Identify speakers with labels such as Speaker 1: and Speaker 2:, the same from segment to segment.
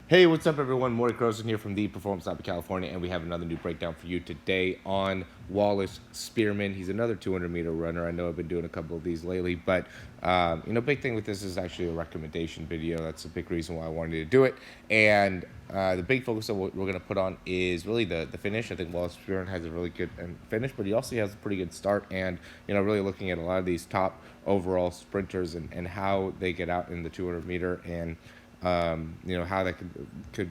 Speaker 1: Hey, what's up, everyone? Morey Croson here from the Performance Lab of California, and we have another new breakdown for you today on Wallace Spearmon. He's another 200-meter runner. I know I've been doing a couple of these lately, but big thing with this is actually a recommendation video. That's a big reason why I wanted to do it. And the big focus of what we're going to put on is really the finish. I think Wallace Spearmon has a really good finish, but he also has a pretty good start. And really looking at a lot of these top overall sprinters and how they get out in the 200-meter and how that could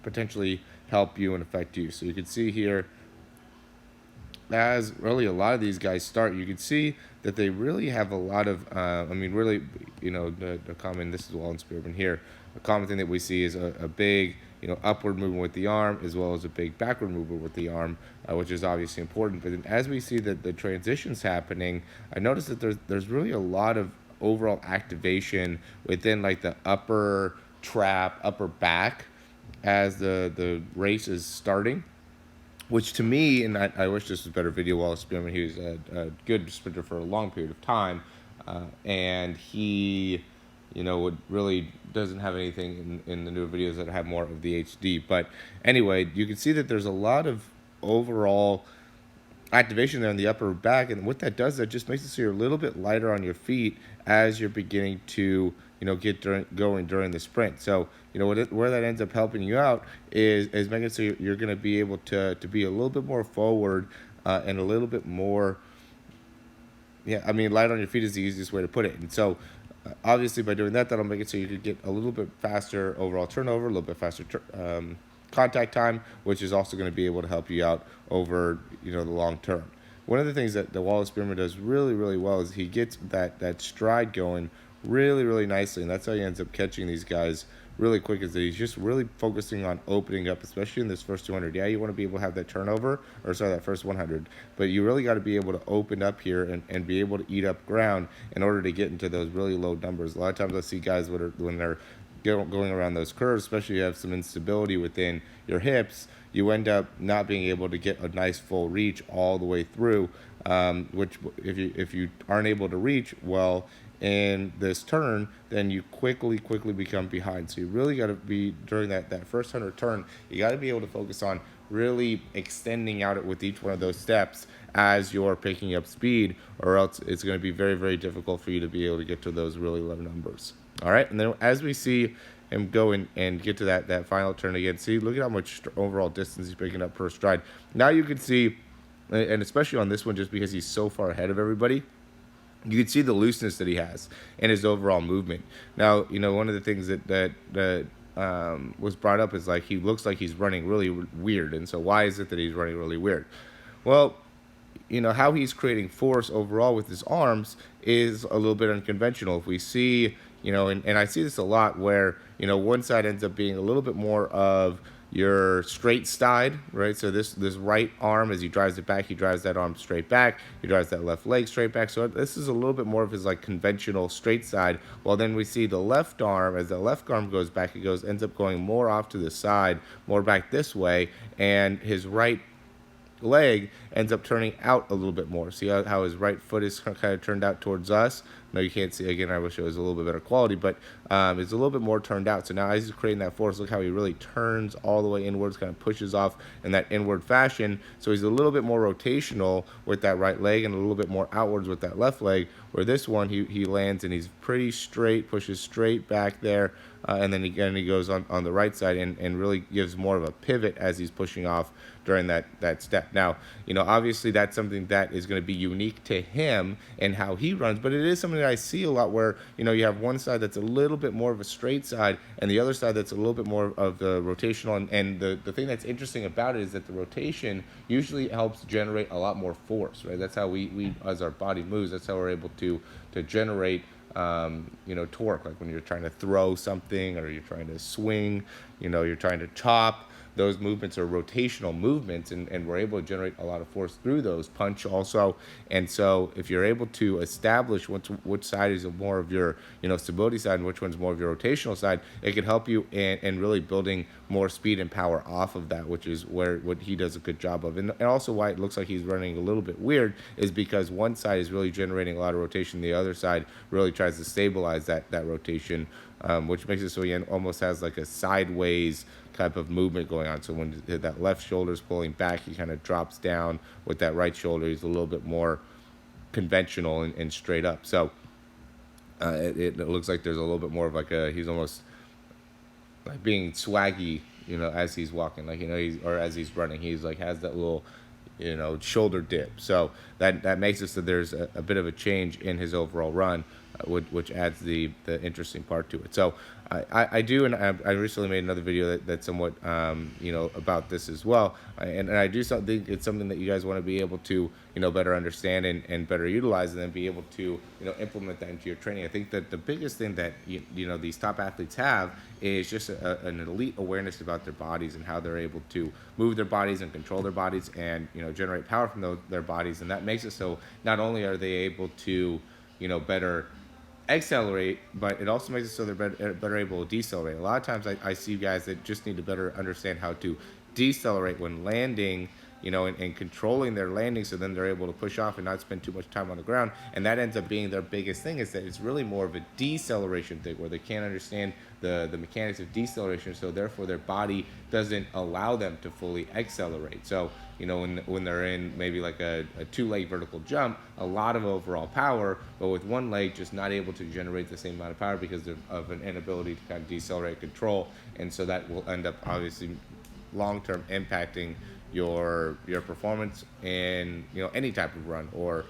Speaker 1: potentially help you and affect you. So you can see here, as really a lot of these guys start, you can see that they really have a lot of, the common, this is Wallace Spearmon here, a common thing that we see is a big, upward movement with the arm as well as a big backward movement with the arm, which is obviously important. But then as we see that the transitions happening, I notice that there's really a lot of overall activation within like the upper trap, upper back as the race is starting, which to me, and I wish this was better video. Wallace Spearmon, he was a good sprinter for a long period of time, and he, would really doesn't have anything in the newer videos that have more of the HD. But anyway, you can see that there's a lot of overall activation there in the upper back, and what that does, that just makes it so you're a little bit lighter on your feet as you're beginning to get going during the sprint. So where that ends up helping you out is making it so you're going to be able to be a little bit more forward and a little bit more, light on your feet is the easiest way to put it. And so obviously by doing that, that'll make it so you could get a little bit faster overall turnover, a little bit faster contact time, which is also going to be able to help you out over the long term. One of the things that Wallace Spearmon does really, really well is he gets that stride going really, really nicely, and that's how he ends up catching these guys really quick, is that he's just really focusing on opening up, especially in this first 200. Yeah, you want to be able to have that turnover, that first 100, but you really got to be able to open up here and be able to eat up ground in order to get into those really low numbers. A lot of times I see guys when they're going around those curves, especially if you have some instability within your hips, you end up not being able to get a nice full reach all the way through, which if you aren't able to reach well in this turn, then you quickly become behind. So you really got to be, during that first 100 turn, you got to be able to focus on really extending out it with each one of those steps as you're picking up speed, or else it's going to be very, very difficult for you to be able to get to those really low numbers. All right, and then as we see him go and get to that final turn again, see, look at how much overall distance he's picking up per stride. Now you can see, and especially on this one, just because he's so far ahead of everybody, you can see the looseness that he has in his overall movement. Now, one of the things that was brought up is, like, he looks like he's running really weird. And so why is it that he's running really weird? Well, how he's creating force overall with his arms is a little bit unconventional. If we see, and I see this a lot where, one side ends up being a little bit more of your straight side, right? So this right arm, as he drives it back, he drives that arm straight back. He drives that left leg straight back. So this is a little bit more of his like conventional straight side. Well, then we see the left arm, as the left arm goes back, ends up going more off to the side, more back this way, and his right leg ends up turning out a little bit more. See how his right foot is kind of turned out towards us? No, you can't see. Again, I wish it was a little bit better quality, but it's a little bit more turned out. So now as he's creating that force, look how he really turns all the way inwards, kind of pushes off in that inward fashion. So he's a little bit more rotational with that right leg and a little bit more outwards with that left leg, where this one he lands and he's pretty straight, pushes straight back there, and then again he goes on the right side and really gives more of a pivot as he's pushing off during that step. Now, obviously that's something that is going to be unique to him and how he runs, but it is something that I see a lot where, you have one side that's a little bit more of a straight side and the other side that's a little bit more of the rotational. And the thing that's interesting about it is that the rotation usually helps generate a lot more force, right? That's how we as our body moves, that's how we're able to generate torque, like when you're trying to throw something or you're trying to swing, you're trying to chop. Those movements are rotational movements, and we're able to generate a lot of force through those, punch also. And so if you're able to establish which side is more of your stability side and which one's more of your rotational side, it can help you in really building more speed and power off of that, which is what he does a good job of. And also why it looks like he's running a little bit weird is because one side is really generating a lot of rotation, the other side really tries to stabilize that rotation which makes it so he almost has like a sideways type of movement going on. So when that left shoulder is pulling back, he kind of drops down with that right shoulder. He's a little bit more conventional and straight up. So it looks like there's a little bit more of like he's almost like being swaggy, as he's walking, like, or as he's running, he's like has that little, shoulder dip. So that makes it so there's a bit of a change in his overall run, which adds the interesting part to it. So I do, and I recently made another video that's somewhat, about this as well. And I do think it's something that you guys want to be able to, better understand and better utilize, and then be able to, implement that into your training. I think that the biggest thing that, these top athletes have is just an elite awareness about their bodies and how they're able to move their bodies and control their bodies and, generate power from their bodies. And that makes it so not only are they able to, better accelerate, but it also makes it so they're better able to decelerate. A lot of times I see guys that just need to better understand how to decelerate when landing, and controlling their landing, so then they're able to push off and not spend too much time on the ground. And that ends up being their biggest thing, is that it's really more of a deceleration thing, where they can't understand the mechanics of deceleration, so therefore their body doesn't allow them to fully accelerate. So, when they're in maybe like a two-leg vertical jump, a lot of overall power, but with one leg just not able to generate the same amount of power because of an inability to kind of decelerate control. And so that will end up obviously long-term impacting your performance in any type of run or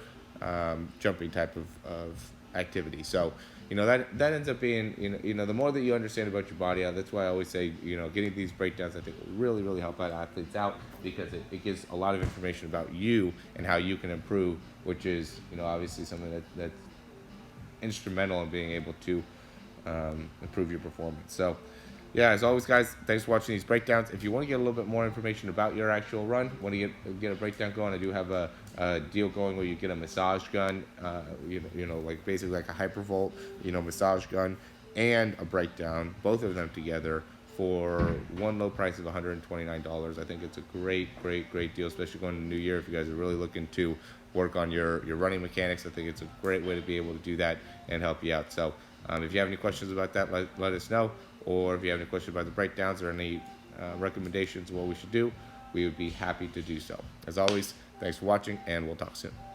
Speaker 1: jumping type of activity. So that ends up being the more that you understand about your body, that's why I always say getting these breakdowns, I think, will really help out athletes out, because it gives a lot of information about you and how you can improve, which is obviously something that's instrumental in being able to improve your performance. So yeah, as always, guys, thanks for watching these breakdowns. If you want to get a little bit more information about your actual run, want to get a breakdown going, I do have a deal going where you get a massage gun, like basically like a hypervolt, massage gun, and a breakdown, both of them together for one low price of $129. I think it's a great deal, especially going into the new year. If you guys are really looking to work on your running mechanics, I think it's a great way to be able to do that and help you out. So if you have any questions about that, let us know. Or if you have any questions about the breakdowns or any recommendations of what we should do, we would be happy to do so. As always, thanks for watching, and we'll talk soon.